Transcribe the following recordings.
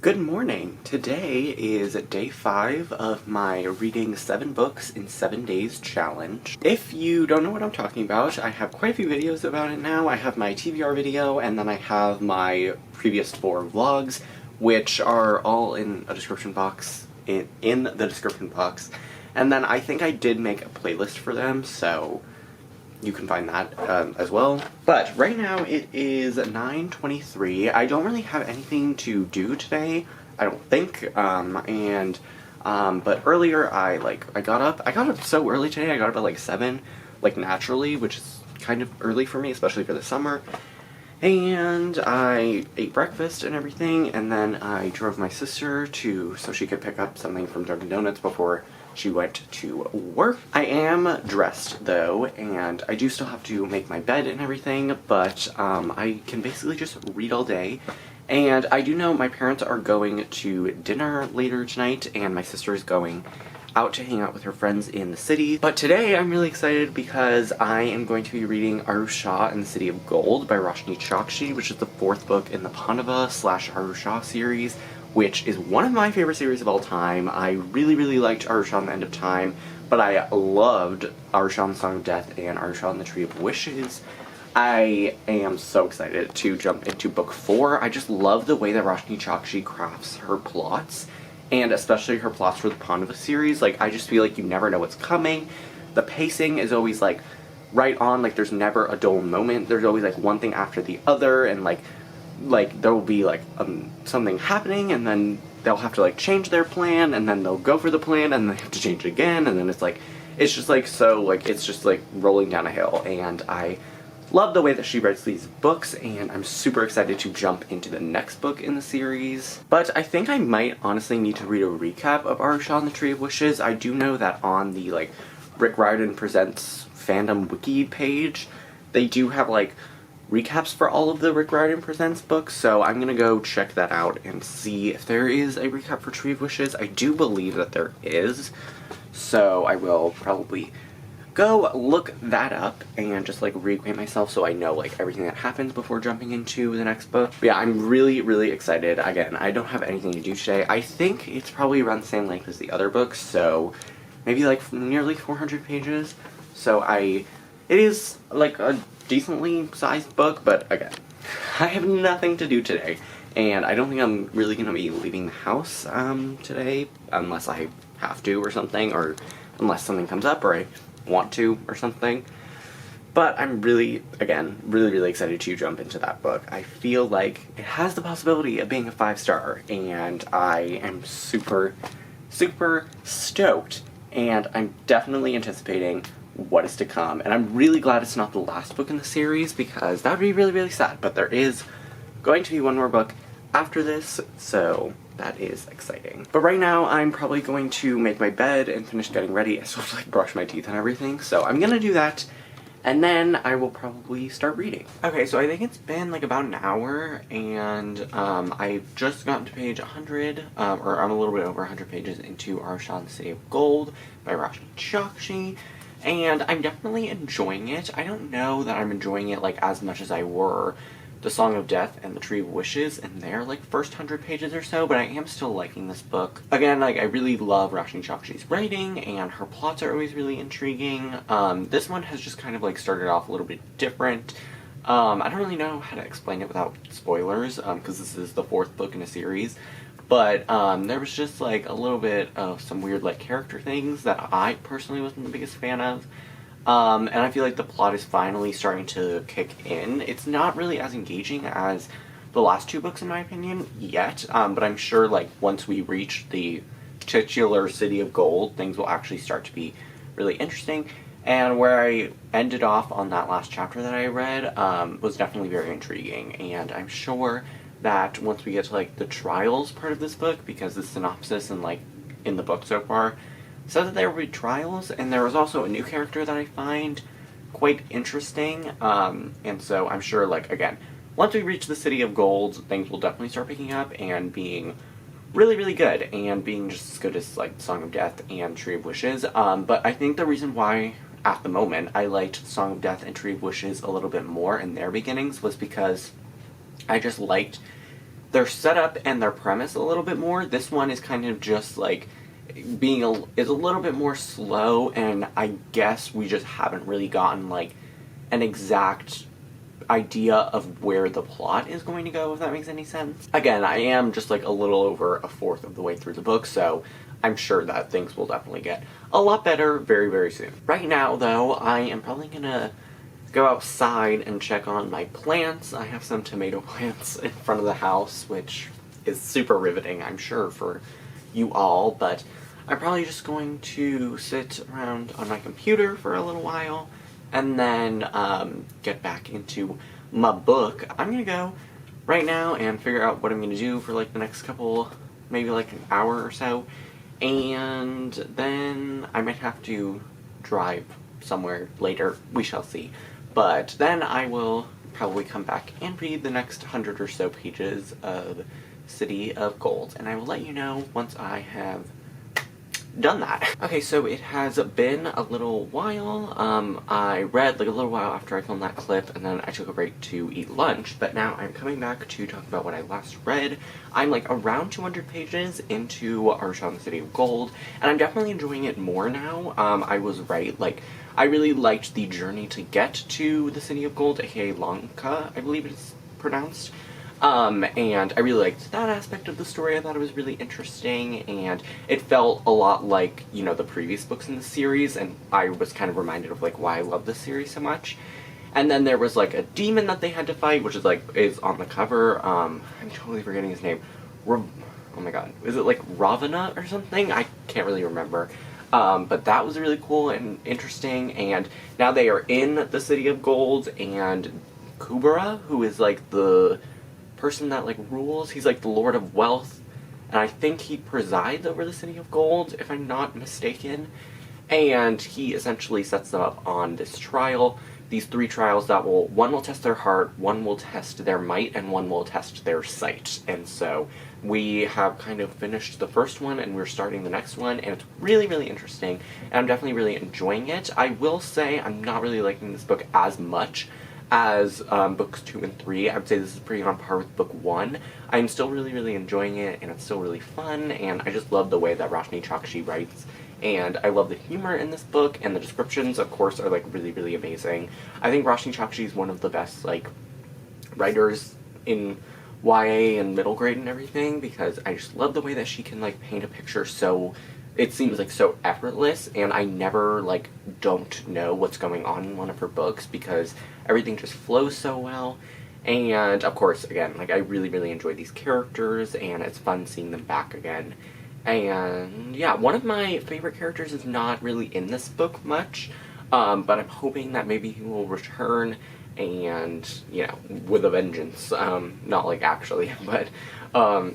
Good morning! Today is day 5 of my reading 7 books in 7 days challenge. If you don't know what I'm talking about, I have quite a few videos about it now. I have my TBR video, and then I have my previous 4 vlogs, which are all in a description box, in the description box. And then I think I did make a playlist for them, so you can find that as well. But right now it is 9:23. I don't really have anything to do today, I don't think. But earlier I got up so early today. I got up at like 7, like naturally, which is kind of early for me, especially for the summer. And I ate breakfast and everything, and then I drove my sister so she could pick up something from Dunkin' Donuts before she went to work. I am dressed though, and I do still have to make my bed and everything, but I can basically just read all day. And I do know my parents are going to dinner later tonight, and my sister is going out to hang out with her friends in the city. But today I'm really excited because I am going to be reading Arusha and the City of Gold by Roshani Chokshi, which is the 4th book in the Pandava/Arusha series, which is one of my favorite series of all time. I really liked Arusha and the End of Time, but I loved Arusha and the Song of Death and Arusha and the Tree of Wishes. I am so excited to jump into book 4. I just love the way that Roshani Chokshi crafts her plots, and especially her plots for the Pandava series. Like, I just feel like you never know what's coming. The pacing is always like right on, like there's never a dull moment. There's always like one thing after the other, and like there will be like something happening, and then they'll have to like change their plan, and then they'll go for the plan, and they have to change it again, and then it's just like so like it's just like rolling down a hill. And I love the way that she writes these books, and I'm super excited to jump into the next book in the series. But I think I might honestly need to read a recap of Arusha and the Tree of Wishes. I do know that on the like Rick Riordan Presents fandom wiki page, they do have like recaps for all of the Rick Riordan Presents books, so I'm gonna go check that out and see if there is a recap for Tree of Wishes. I do believe that there is, so I will probably go look that up and just like reacquaint myself so I know like everything that happens before jumping into the next book. But yeah, I'm really excited. Again, I don't have anything to do today. I think it's probably around the same length as the other books, so maybe like nearly 400 pages. So it is like a decently sized book, but again, I have nothing to do today, and I don't think I'm really gonna be leaving the house today unless I have to or something, or unless something comes up or I want to or something. But I'm really excited to jump into that book. I feel like it has the possibility of being a 5-star, and I am super stoked, and I'm definitely anticipating what is to come. And I'm really glad it's not the last book in the series, because that would be really sad. But there is going to be one more book after this, so that is exciting. But right now, I'm probably going to make my bed and finish getting ready. I still have to like brush my teeth and everything, so I'm gonna do that, and then I will probably start reading. Okay, so I think it's been like about an hour, and I've just gotten to page 100, or I'm a little bit over 100 pages into Arusha and the City of Gold by Roshani Chokshi, and I'm definitely enjoying it. I don't know that I'm enjoying it like as much as I were The Song of Death and the Tree of Wishes in their like first 100 pages or so, but I am still liking this book. Again, like I really love Roshani Chokshi's writing, and her plots are always really intriguing. This one has just kind of like started off a little bit different. I don't really know how to explain it without spoilers, because this is the 4th book in a series. But there was just like a little bit of some weird like character things that I personally wasn't the biggest fan of. And I feel like the plot is finally starting to kick in. It's not really as engaging as the last 2 books in my opinion yet, but I'm sure like once we reach the titular City of Gold, things will actually start to be really interesting. And where I ended off on that last chapter that I read was definitely very intriguing, and I'm sure that once we get to like the trials part of this book, because the synopsis and like in the book so far says that there will be trials, and there was also a new character that I find quite interesting, and so I'm sure like again once we reach the City of Gold, things will definitely start picking up and being really good, and being just as good as like Song of Death and Tree of Wishes. But I think the reason why at the moment I liked Song of Death and Tree of Wishes a little bit more in their beginnings was because I just liked their setup and their premise a little bit more. This one is kind of just like is a little bit more slow, and I guess we just haven't really gotten like an exact idea of where the plot is going to go, if that makes any sense. Again, I am just like a little over a fourth of the way through the book, so I'm sure that things will definitely get a lot better very, very soon. Right now, though, I am probably gonna go outside and check on my plants. I have some tomato plants in front of the house, which is super riveting, I'm sure, for you all, but I'm probably just going to sit around on my computer for a little while and then get back into my book. I'm gonna go right now and figure out what I'm gonna do for like the next couple, maybe like an hour or so, and then I might have to drive somewhere later, we shall see. But then I will probably come back and read the next 100 or so pages of City of Gold, and I will let you know once I have done that. Okay, so it has been a little while. I read like a little while after I filmed that clip, and then I took a break to eat lunch, but now I'm coming back to talk about what I last read. I'm like around 200 pages into Arusha and the City of Gold, and I'm definitely enjoying it more now. I was right, like, I really liked the journey to get to the City of Gold, aka Lanka, I believe it's pronounced. And I really liked that aspect of the story. I thought it was really interesting, and it felt a lot like, you know, the previous books in the series, and I was kind of reminded of, like, why I love this series so much. And then there was, like, a demon that they had to fight, which is, like, is on the cover. I'm totally forgetting his name. Oh my god. Is it, like, Ravana or something? I can't really remember. But that was really cool and interesting, and now they are in the City of Gold, and Kemmerer, who is, like, the person that, like, rules, he's, like, the Lord of Wealth, and I think he presides over the City of Gold, if I'm not mistaken, and he essentially sets them up on this trial, these 3 trials that one will test their heart, one will test their might, and one will test their sight. And so we have kind of finished the first one, and we're starting the next one, and it's really, really interesting, and I'm definitely really enjoying it. I will say I'm not really liking this book as much as books 2 and 3. I would say this is pretty on par with book 1. I'm still really, really enjoying it, and it's still really fun, and I just love the way that Roshani Chokshi writes, and I love the humor in this book, and the descriptions, of course, are, like, really, really amazing. I think Roshani Chokshi is one of the best, like, writers in YA and middle grade and everything, because I just love the way that she can, like, paint a picture so, it seems, like, so effortless, and I never, like, don't know what's going on in one of her books, because everything just flows so well. And, of course, again, like, I really, really enjoy these characters, and it's fun seeing them back again. And, yeah, one of my favorite characters is not really in this book much, but I'm hoping that maybe he will return, and, you know, with a vengeance. Not, like, actually, but,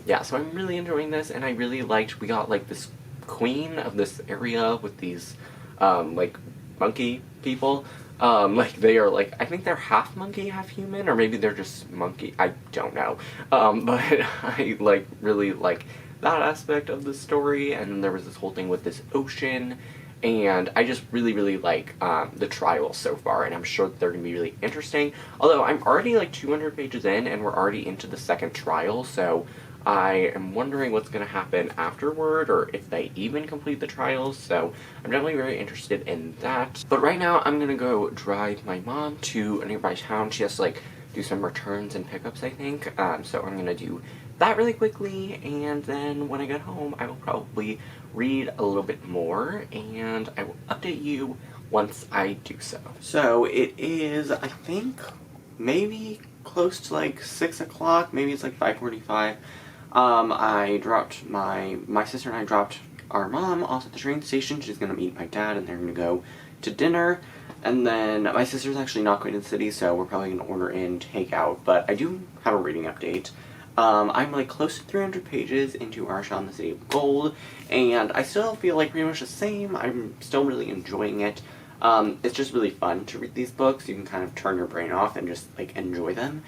yeah, so I'm really enjoying this, and I really liked, we got, like, this queen of this area with these, like, monkey people. Like, they are, like, I think they're half monkey, half human, or maybe they're just monkey, I don't know. But I, like, really like that aspect of the story, and then there was this whole thing with this ocean, and I just really, really like, the trials so far, and I'm sure that they're gonna be really interesting. Although, I'm already, like, 200 pages in, and we're already into the second trial, so I am wondering what's going to happen afterward, or if they even complete the trials, so I'm definitely very interested in that. But right now, I'm going to go drive my mom to a nearby town. She has to, like, do some returns and pickups, I think, so I'm going to do that really quickly, and then when I get home, I will probably read a little bit more, and I will update you once I do so. So, it is, I think, maybe close to, like, 6 o'clock, maybe it's, like, 5:45. I dropped my sister and I dropped our mom off at the train station. She's gonna meet my dad, and they're gonna go to dinner. And then my sister's actually not going to the city, so we're probably gonna order in takeout. But I do have a reading update. I'm like close to 300 pages into Arusha and the City of Gold, and I still feel like pretty much the same. I'm still really enjoying it. It's just really fun to read these books. You can kind of turn your brain off and just, like, enjoy them.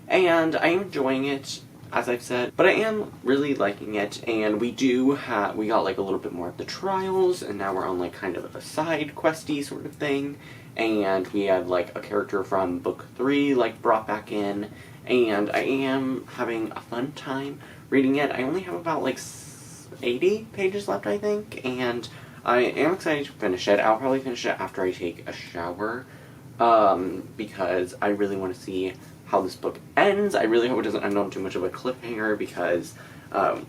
And I am enjoying it, as I've said, but I am really liking it, and we got, like, a little bit more of the trials, and now we're on, like, kind of a side questy sort of thing, and we have, like, a character from book 3, like, brought back in, and I am having a fun time reading it. I only have about like 80 pages left, I think, and I am excited to finish it. I'll probably finish it after I take a shower, because I really want to see how this book ends. I really hope it doesn't end on too much of a cliffhanger, because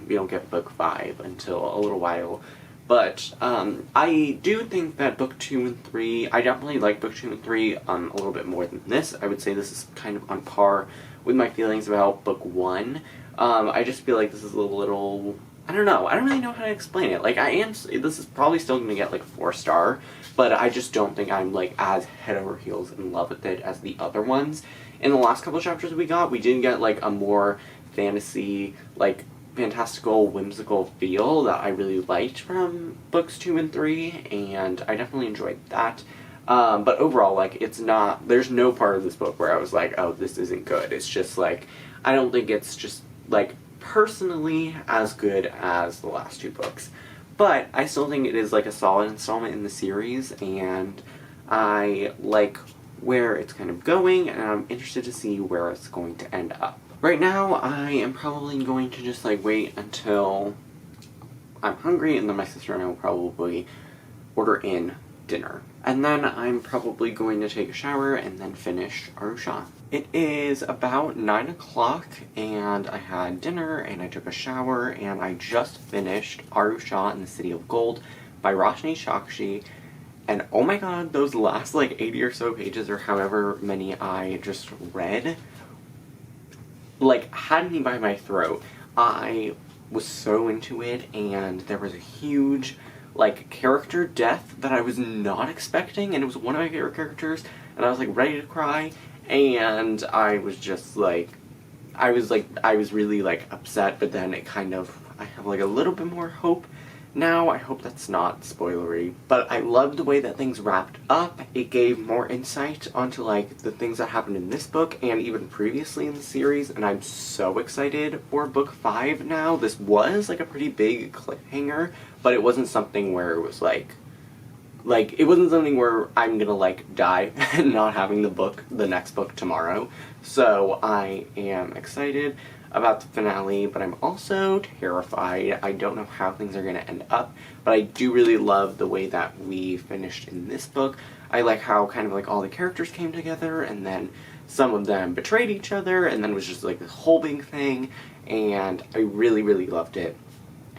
we don't get book 5 until a little while. But I do think that book 2 and 3, I definitely like book 2 and 3 a little bit more than this. I would say this is kind of on par with my feelings about book 1. I just feel like this is a little, I don't know, I don't really know how to explain it. Like, this is probably still going to get like a 4-star, but I just don't think I'm like as head over heels in love with it as the other ones. In the last couple of chapters we did get like a more fantasy, like fantastical, whimsical feel that I really liked from books 2 and 3, and I definitely enjoyed that. But overall, like, there's no part of this book where I was like, oh, this isn't good. It's just like, I don't think it's just like personally as good as the last 2 books. But I still think it is like a solid installment in the series, and I like where it's kind of going, and I'm interested to see where it's going to end up. Right now, I am probably going to just like wait until I'm hungry, and then my sister and I will probably order in dinner. And then I'm probably going to take a shower and then finish Arusha. It is about 9 o'clock, and I had dinner, and I took a shower, and I just finished Arusha in the City of Gold by Roshani Chokshi. And oh my god, those last like 80 or so pages, or however many I just read, like, had me by my throat. I was so into it, and there was a huge, like, character death that I was not expecting, and it was one of my favorite characters, and I was, like, ready to cry, and I was just, like, I was really, like, upset, but then it kind of, I have, like, a little bit more hope now. I hope that's not spoilery, but I loved the way that things wrapped up. It gave more insight onto, like, the things that happened in this book and even previously in the series, and I'm so excited for book 5 now. This was, like, a pretty big cliffhanger, but it wasn't something where it was, like, it wasn't something where I'm gonna, like, die not having the next book tomorrow. So I am excited about the finale, but I'm also terrified. I don't know how things are going to end up, but I do really love the way that we finished in this book. I like how kind of like all the characters came together, and then some of them betrayed each other, and then it was just like this whole big thing, and I really, really loved it.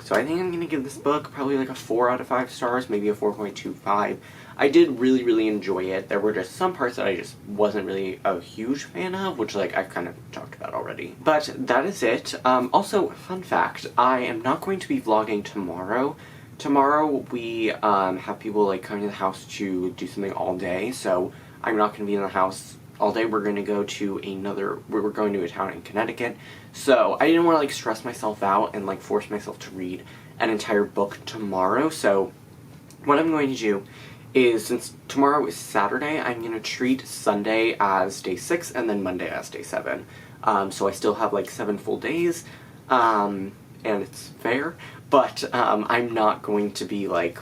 So I think I'm going to give this book probably like a 4 out of 5 stars, maybe a 4.25. I did really, really enjoy it. There were just some parts that I just wasn't really a huge fan of, which, like, I've kind of talked about already. But that is it. Also, fun fact, I am not going to be vlogging tomorrow. Tomorrow we have people, like, coming to the house to do something all day, so I'm not going to be in the house all day. We're going to go to we're going to a town in Connecticut, so I didn't want to, like, stress myself out and, like, force myself to read an entire book tomorrow. So what I'm going to do is, since tomorrow is Saturday, I'm going to treat Sunday as day 6 and then Monday as day 7. So I still have like 7 full days, and it's fair, but I'm not going to be like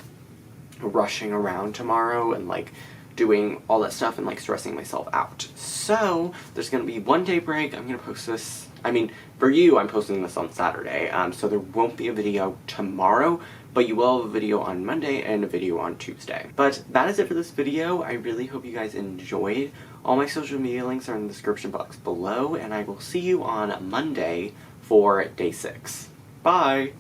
rushing around tomorrow and like doing all that stuff and like stressing myself out. So there's going to be 1 day break. I'm going to post this, I mean, for you, I'm posting this on Saturday, so there won't be a video tomorrow, but you will have a video on Monday and a video on Tuesday. But that is it for this video. I really hope you guys enjoyed. All my social media links are in the description box below, and I will see you on Monday for day 6. Bye!